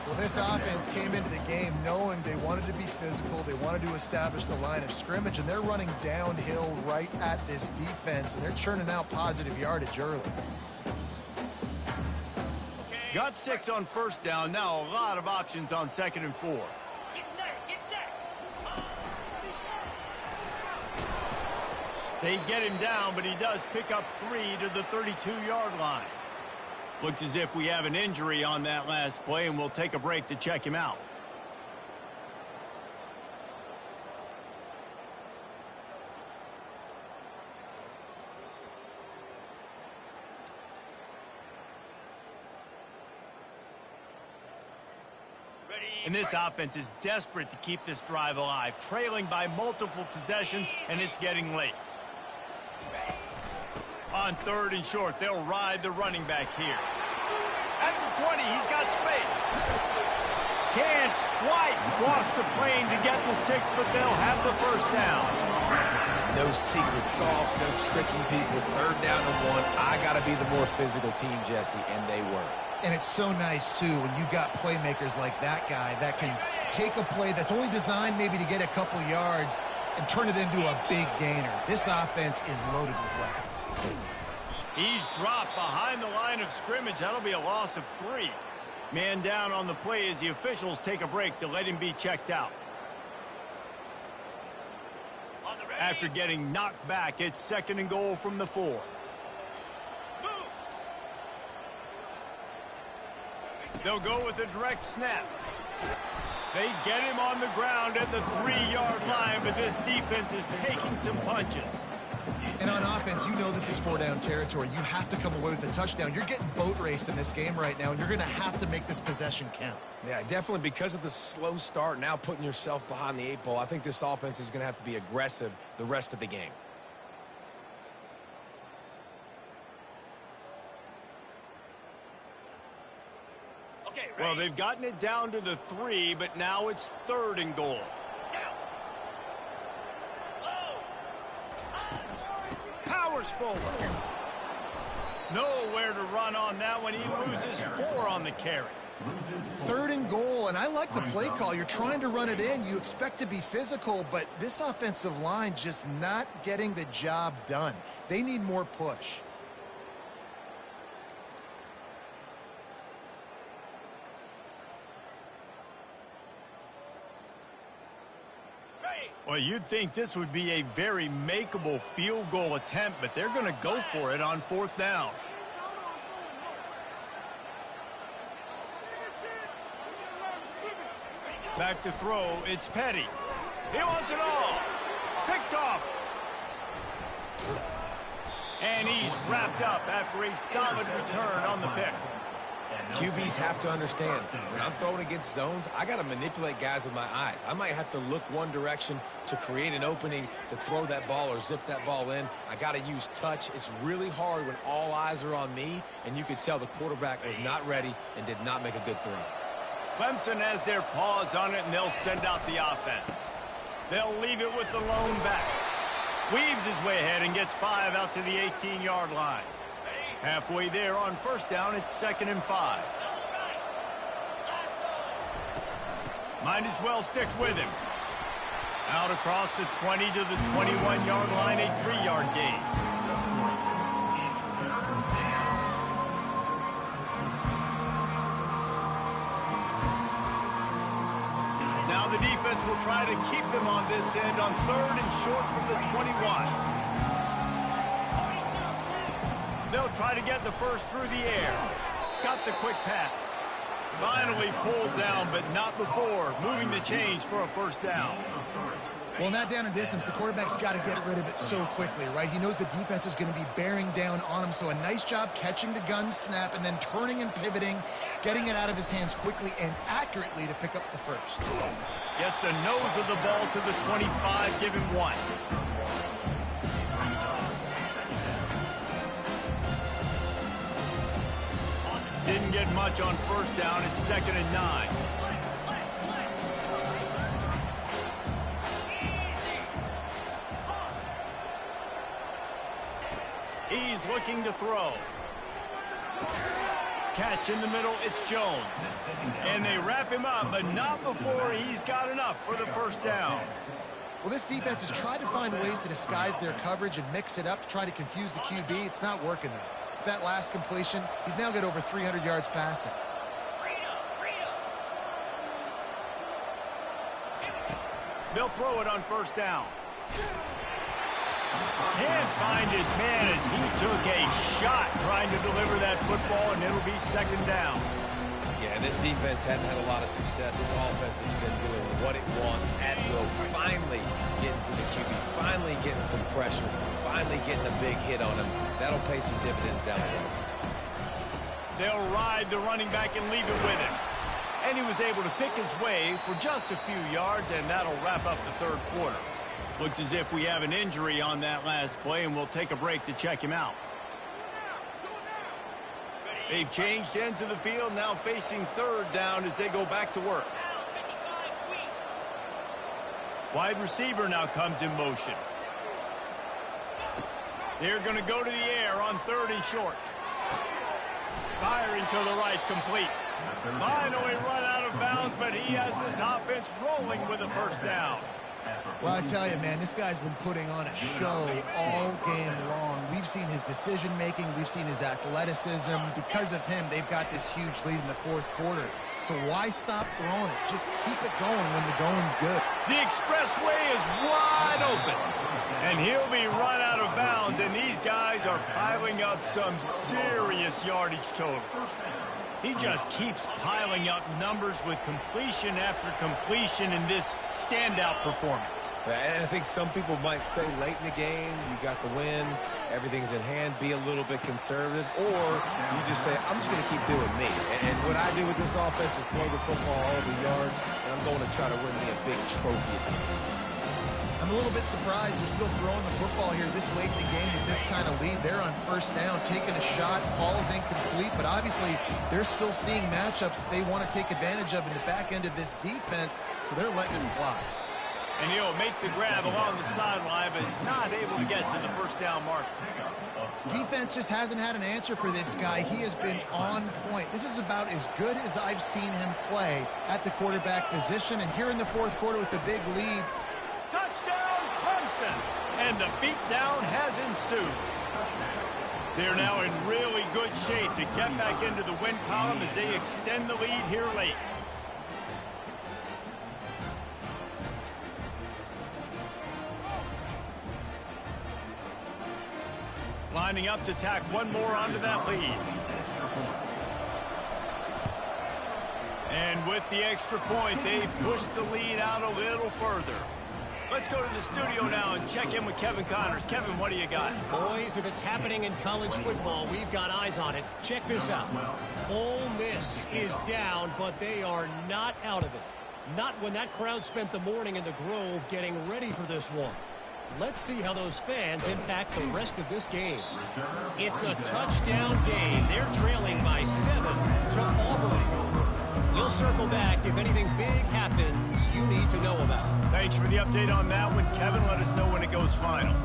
Well, this offense came into the game knowing they wanted to be physical. They wanted to establish the line of scrimmage, and they're running downhill right at this defense, and they're churning out positive yardage early. Got 6 on first down. Now a lot of options on 2nd and 4. Get set. They get him down, but he does pick up 3 to the 32-yard line. Looks as if we have an injury on that last play, and we'll take a break to check him out. And this offense is desperate to keep this drive alive, trailing by multiple possessions, and it's getting late. On 3rd and short, they'll ride the running back here. At the 20, he's got space. Can't quite cross the plane to get the 6, but they'll have the first down. No secret sauce, no tricking people. 3rd down and 1. I got to be the more physical team, Jesse, and they were. And it's so nice, too, when you've got playmakers like that guy that can take a play that's only designed maybe to get a couple yards and turn it into a big gainer. This offense is loaded with weapons. He's dropped behind the line of scrimmage. That'll be a loss of 3. Man down on the play as the officials take a break to let him be checked out. After getting knocked back, it's 2nd and goal from the 4. They'll go with a direct snap. They get him on the ground at the 3-yard line, but this defense is taking some punches. And on offense, you know this is 4-down territory. You have to come away with a touchdown. You're getting boat raced in this game right now, and you're going to have to make this possession count. Yeah, definitely because of the slow start, now putting yourself behind the 8 ball, I think this offense is going to have to be aggressive the rest of the game. Well, they've gotten it down to the 3, but now it's 3rd and goal. Powers forward. Nowhere to run on that one. He loses 4 on the carry. 3rd and goal, and I like the play call. You're trying to run it in. You expect to be physical, but this offensive line just not getting the job done. They need more push. Well, you'd think this would be a very makeable field goal attempt, but they're going to go for it on 4th down. Back to throw, it's Petty. He wants it all. Picked off. And he's wrapped up after a solid return on the pick. QBs have to understand, when I'm throwing against zones, I got to manipulate guys with my eyes. I might have to look one direction to create an opening to throw that ball or zip that ball in. I got to use touch. It's really hard when all eyes are on me, and you could tell the quarterback was not ready and did not make a good throw. Clemson has their paws on it, and they'll send out the offense. They'll leave it with the lone back. Weaves his way ahead and gets 5 out to the 18-yard line. Halfway there on 1st down, it's 2nd and 5. Might as well stick with him. Out across the 20 to the 21-yard line, a 3-yard gain. Now the defense will try to keep them on this end on 3rd and short from the 21. They'll try to get the first through the air. Got the quick pass. Finally pulled down, but not before moving the chains for a 1st down. Well, in that down and distance, the quarterback's got to get rid of it so quickly, right? He knows the defense is going to be bearing down on him, so a nice job catching the gun snap and then turning and pivoting, getting it out of his hands quickly and accurately to pick up the first. Gets the nose of the ball to the 25, give him 1. Didn't get much on 1st down. It's 2nd and 9. He's looking to throw. Catch in the middle. It's Jones. And they wrap him up, but not before he's got enough for the 1st down. Well, this defense has tried to find ways to disguise their coverage and mix it up to try to confuse the QB. It's not working, though. That last completion, he's now got over 300 yards passing. They'll throw it on 1st down. Can't find his man as he took a shot trying to deliver that football, and it'll be 2nd down. Yeah, this defense hadn't had a lot of success. This offense has been doing what it wants at will. Finally getting to the QB, finally getting some pressure, finally getting a big hit on him. That'll pay some dividends down the road. They'll ride the running back and leave it with him. and he was able to pick his way for just a few yards, and that'll wrap up the third quarter. Looks as if we have an injury on that last play, and we'll take a break to check him out. They've changed ends of the field, now facing third down as they go back to work. Wide receiver now comes in motion. They're going to go to the air on third and short. Firing to the right, complete. Finally run out of bounds, but he has this offense rolling with a first down. Well, I tell you, man, this guy's been putting on a show all game long. We've seen his decision-making. We've seen his athleticism. Because of him, they've got this huge lead in the fourth quarter. So why stop throwing it? Just keep it going when the going's good. The expressway is wide open, and he'll be run out of bounds, and these guys are piling up some serious yardage totals. He just keeps piling up numbers with completion after completion in this standout performance. And I think some people might say late in the game, you got the win, everything's in hand, be a little bit conservative, or you just say, I'm just going to keep doing me. And what I do with this offense is throw the football all over the yard, and I'm going to try to win me a big trophy. I'm a little bit surprised they're still throwing the football here this late in the game with this kind of lead. They're on first down, taking a shot, falls incomplete, but obviously they're still seeing matchups that they want to take advantage of in the back end of this defense, so they're letting it fly. And he'll make the grab along the sideline, but he's not able to get to the first down mark. Defense just hasn't had an answer for this guy. He has been on point. This is about as good as I've seen him play at the quarterback position, and here in the fourth quarter with a big lead. Touchdown, Clemson! And the beatdown has ensued. They're now in really good shape to get back into the win column as they extend the lead here late. Lining up to tack one more onto that lead. And with the extra point, they've pushed the lead out a little further. Let's go to the studio now and check in with Kevin Connors. Kevin, what do you got? Boys, if it's happening in college football, we've got eyes on it. Check this out. Ole Miss is down, but they are not out of it. Not when that crowd spent the morning in the Grove getting ready for this one. Let's see how those fans impact the rest of this game. It's a touchdown game. They're trailing by 7 to Auburn. We'll circle back if anything big happens you need to know about. Thanks for the update on that one, Kevin. Let us know when it goes final.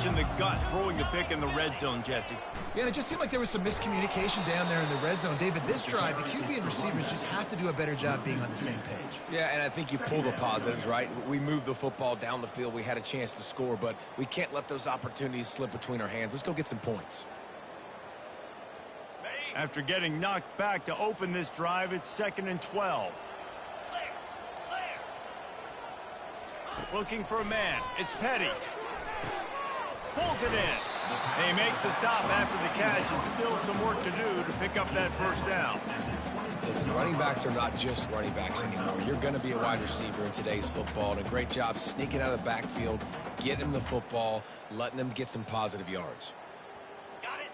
In the gut, throwing the pick in the red zone, Jesse. Yeah, and it just seemed like there was some miscommunication down there in the red zone. David, this drive, the QB and receivers just have to do a better job being on the same page. Yeah, and I think you pull the positives, right? We moved the football down the field. We had a chance to score, but we can't let those opportunities slip between our hands. Let's go get some points. After getting knocked back to open this drive, it's 2nd and 12. Looking for a man. It's Petty. Pulls it in. They make the stop after the catch, and still some work to do to pick up that first down. Listen, running backs are not just running backs anymore. You're going to be a wide receiver in today's football, and a great job sneaking out of the backfield, getting them the football, letting them get some positive yards.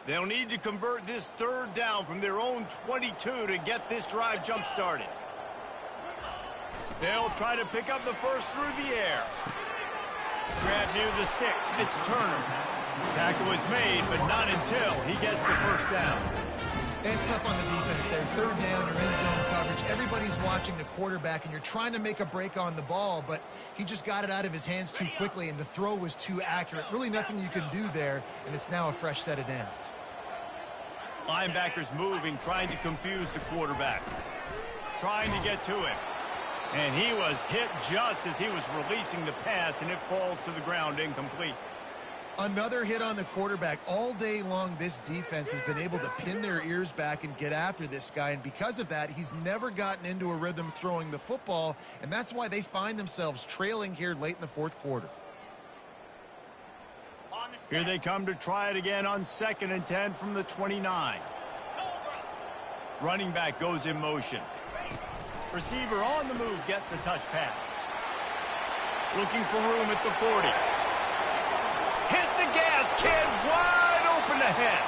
They'll need to convert this third down from their own 22 to get this drive jump-started. They'll try to pick up the first through the air. Grab near the sticks. It's Turner. Tackle is made, but not until he gets the first down. It's tough on the defense there. Third down, you're in zone coverage. Everybody's watching the quarterback, and you're trying to make a break on the ball, but he just got it out of his hands too quickly, and the throw was too accurate. Really nothing you can do there, and it's now a fresh set of downs. Linebackers moving, trying to confuse the quarterback. Trying to get to him. And he was hit just as he was releasing the pass, and it falls to the ground incomplete. Another hit on the quarterback. All day long, this defense has been able to pin their ears back and get after this guy, and because of that, he's never gotten into a rhythm throwing the football, and that's why they find themselves trailing here late in the fourth quarter. Here they come to try it again on 2nd and 10 from the 29. Running back goes in motion. Receiver on the move gets the touch pass. Looking for room at the 40. Hit the gas, kid, wide open ahead.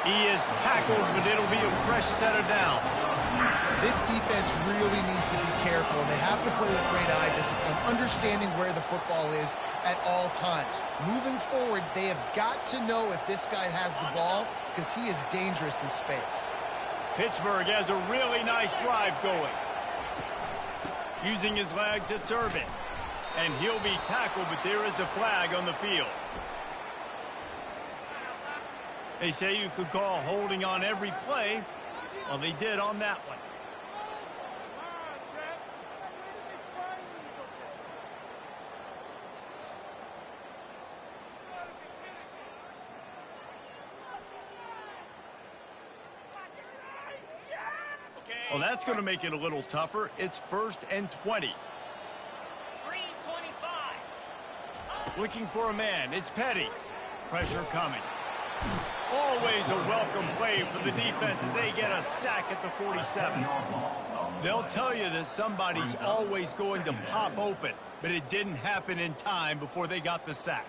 He is tackled, but it'll be a fresh set of downs. This defense really needs to be careful, and they have to play with great eye discipline, understanding where the football is at all times. Moving forward, they have got to know if this guy has the ball, because he is dangerous in space. Pittsburgh has a really nice drive going. Using his legs, it's Irvin. And he'll be tackled, but there is a flag on the field. They say you could call holding on every play. Well, they did on that one. Well, that's going to make it a little tougher. It's 1st and 20. 325. Looking for a man. It's Petty. Pressure coming. Always a welcome play for the defense as they get a sack at the 47. They'll tell you that somebody's always going to pop open, but it didn't happen in time before they got the sack.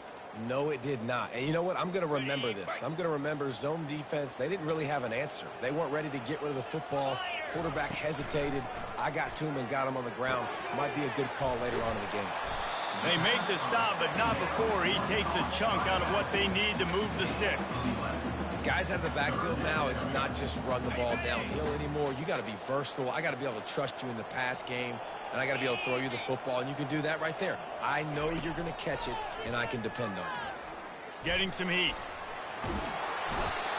No, it did not. And you know what? I'm going to remember this. I'm going to remember zone defense. They didn't really have an answer. They weren't ready to get rid of the football. Quarterback hesitated. I got to him and got him on the ground. Might be a good call later on in the game. They make the stop, but not before he takes a chunk out of what they need to move the sticks. Guys out of the backfield now, it's not just run the ball downhill anymore. You got to be versatile. I got to be able to trust you in the pass game, and I got to be able to throw you the football, and you can do that right there. I know you're going to catch it, and I can depend on you. Getting some heat.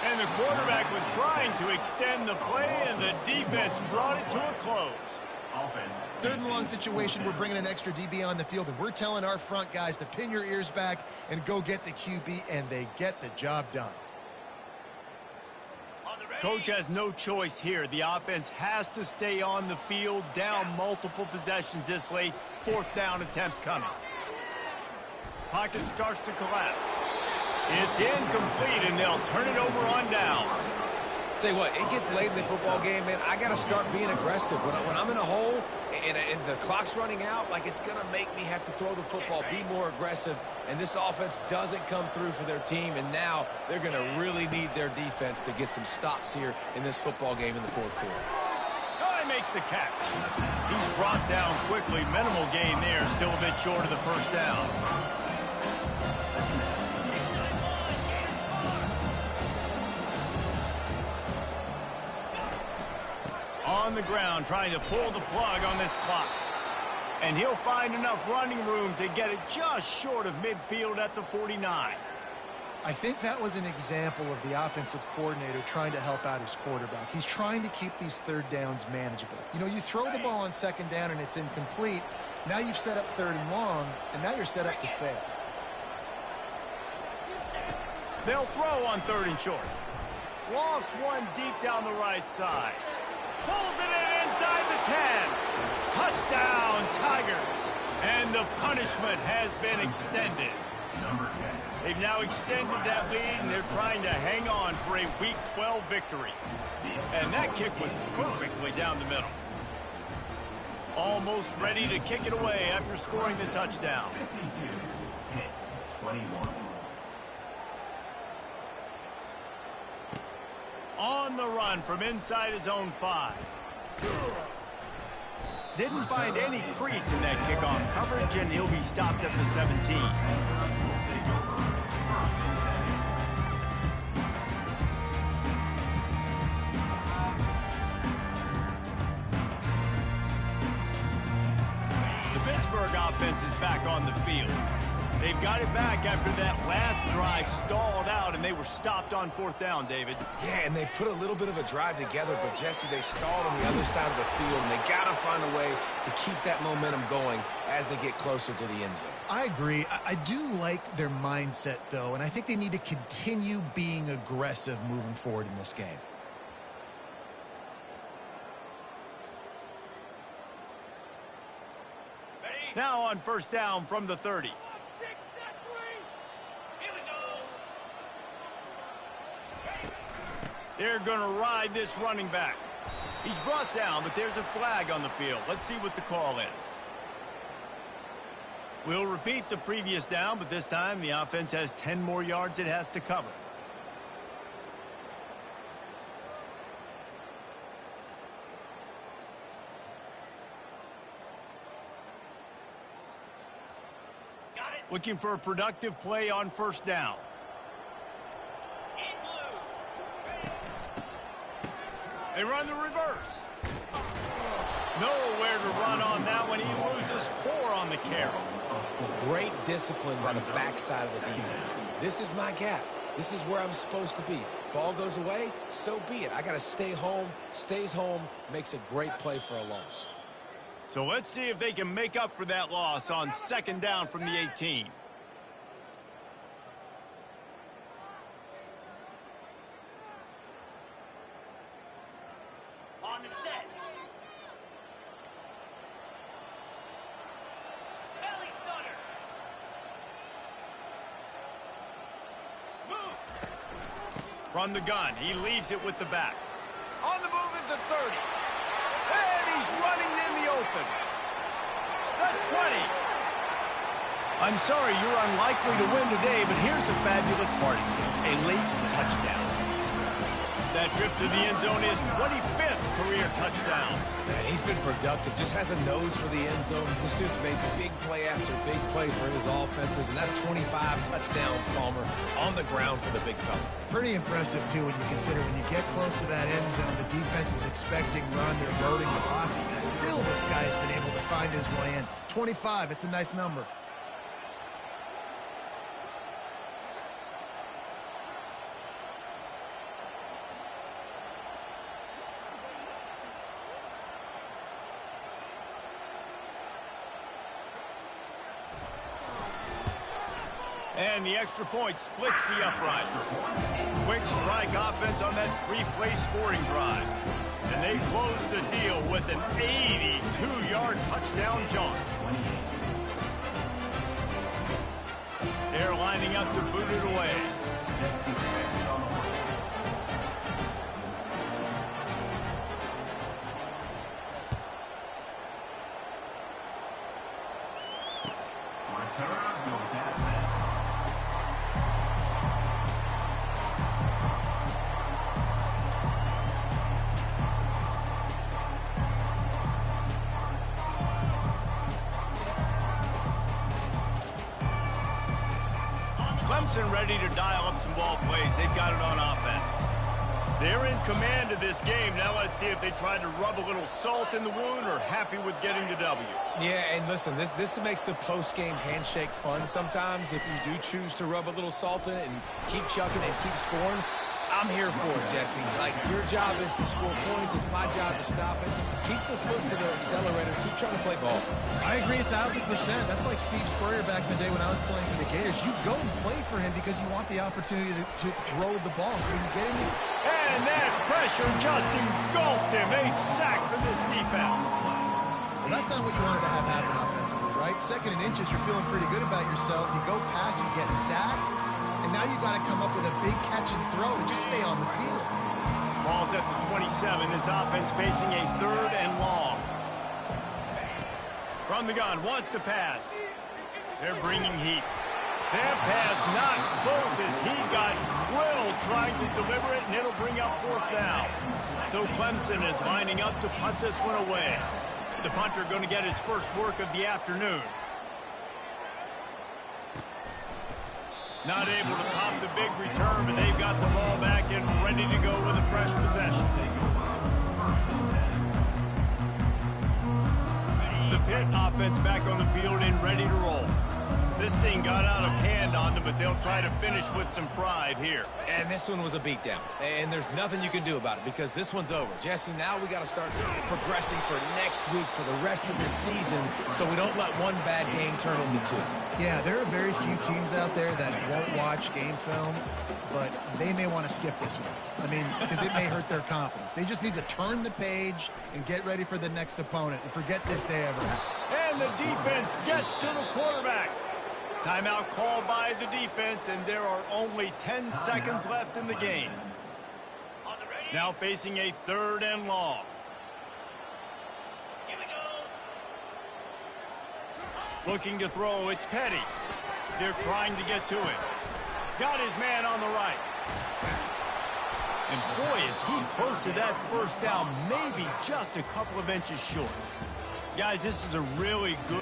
And the quarterback was trying to extend the play, and the defense brought it to a close. 3rd and long situation, we're bringing an extra DB on the field, and we're telling our front guys to pin your ears back and go get the QB, and they get the job done. Coach has no choice here. The offense has to stay on the field, down multiple possessions this late. 4th down attempt coming. Pocket starts to collapse. It's incomplete, and they'll turn it over on downs. Tell you what, it gets late in the football game, man. I got to start being aggressive. When I'm in a hole and the clock's running out, like, it's going to make me have to throw the football, be more aggressive. And this offense doesn't come through for their team, and now they're going to really need their defense to get some stops here in this football game in the 4th quarter. He makes the catch. He's brought down quickly. Minimal gain there, still a bit short of the 1st down. On the ground, trying to pull the plug on this clock. And he'll find enough running room to get it just short of midfield at the 49. I think that was an example of the offensive coordinator trying to help out his quarterback. He's trying to keep these 3rd downs manageable. You know, you throw the ball on 2nd down and it's incomplete. Now you've set up 3rd and long, and now you're set up to fail. They'll throw on 3rd and short. Lost one deep down the right side. Pulls it in inside the 10. Touchdown, Tigers. And the punishment has been extended. They've now extended that lead, and they're trying to hang on for a Week 12 victory. And that kick was perfectly down the middle. Almost ready to kick it away after scoring the touchdown. 51. On the run from inside his own 5. Didn't find any crease in that kickoff coverage, and he'll be stopped at the 17. The Pittsburgh offense is back on the field. They've got it back after that last drive stalled out, and they were stopped on 4th down, David. Yeah, and they put a little bit of a drive together, but, Jesse, they stalled on the other side of the field, and they got to find a way to keep that momentum going as they get closer to the end zone. I agree. I do like their mindset, though, and I think they need to continue being aggressive moving forward in this game. Now on 1st down from the 30. They're going to ride this running back. He's brought down, but there's a flag on the field. Let's see what the call is. We'll repeat the previous down, but this time the offense has 10 more yards it has to cover. Looking for a productive play on first down. They run the reverse. Nowhere to run on that one. He loses 4 on the carry. Great discipline by the backside of the defense. This is my gap. This is where I'm supposed to be. Ball goes away, so be it. I got to stay home. Stays home, makes a great play for a loss. So let's see if they can make up for that loss on second down from the 18. On the set. Belly stunner. Move. From the gun, he leaves it with the back. On the move is the 30. And he's running in the open. The 20. I'm sorry, you're unlikely to win today, but here's the fabulous part. A late touchdown. That trip to the end zone is 25th career touchdown. Man, he's been productive. Just has a nose for the end zone. This dude's made big play after big play for his offenses, and that's 25 touchdowns, Palmer, on the ground for the big fella. Pretty impressive, too, when you consider when you get close to that end zone, the defense is expecting run, they're loading the boxes. Still, this guy's been able to find his way in. 25, it's a nice number. And the extra point splits the uprights. Quick strike offense on that 3-play scoring drive. And they close the deal with an 82-yard touchdown jaunt. They're lining up to boot it away. Return goes at that. Clemson ready to dial up some ball plays. They've got it on offense. They're in command of this game. Now let's see if they try to rub a little salt in the wound or happy with getting the W. Yeah, and listen, this makes the post-game handshake fun sometimes. If you do choose to rub a little salt in it and keep chucking and keep scoring, I'm here for it, Jesse. Like, your job is to score points. It's my job to stop it. Keep the foot to the accelerator. Keep trying to play ball. I agree 1,000%. That's like Steve Spurrier back in the day when I was playing for the Gators. You go and play for him because you want the opportunity to throw the ball. So when you get in the... And that pressure just engulfed him. A sack for this defense. Well, that's not what you wanted to have happen offensively, right? Second and inches, you're feeling pretty good about yourself. You go past, you get sacked, and now you got to come up with a big catch and throw to just stay on the field. Ball's at the 27. His offense facing a 3rd and long. From the gun, wants to pass. They're bringing heat. That pass not close as he got drilled trying to deliver it, and it'll bring up 4th down. So Clemson is lining up to punt this one away. The punter going to get his first work of the afternoon. Not able to pop the big return, but they've got the ball back and ready to go with a fresh possession. The Pitt offense back on the field and ready to roll. This thing got out of hand on them, but they'll try to finish with some pride here. And this one was a beatdown. And there's nothing you can do about it because this one's over. Jesse, now we got to start progressing for next week for the rest of this season so we don't let one bad game turn into 2. Yeah, there are very few teams out there that won't watch game film, but they may want to skip this one. I mean, because it may hurt their confidence. They just need to turn the page and get ready for the next opponent and forget this day ever happened. And the defense gets to the quarterback. Timeout called by the defense, and there are only 10 seconds left in the game. Now facing a 3rd and long. Looking to throw, it's Petty. They're trying to get to it. Got his man on the right. And boy, is he close to that first down, maybe just a couple of inches short. Guys, this is a really good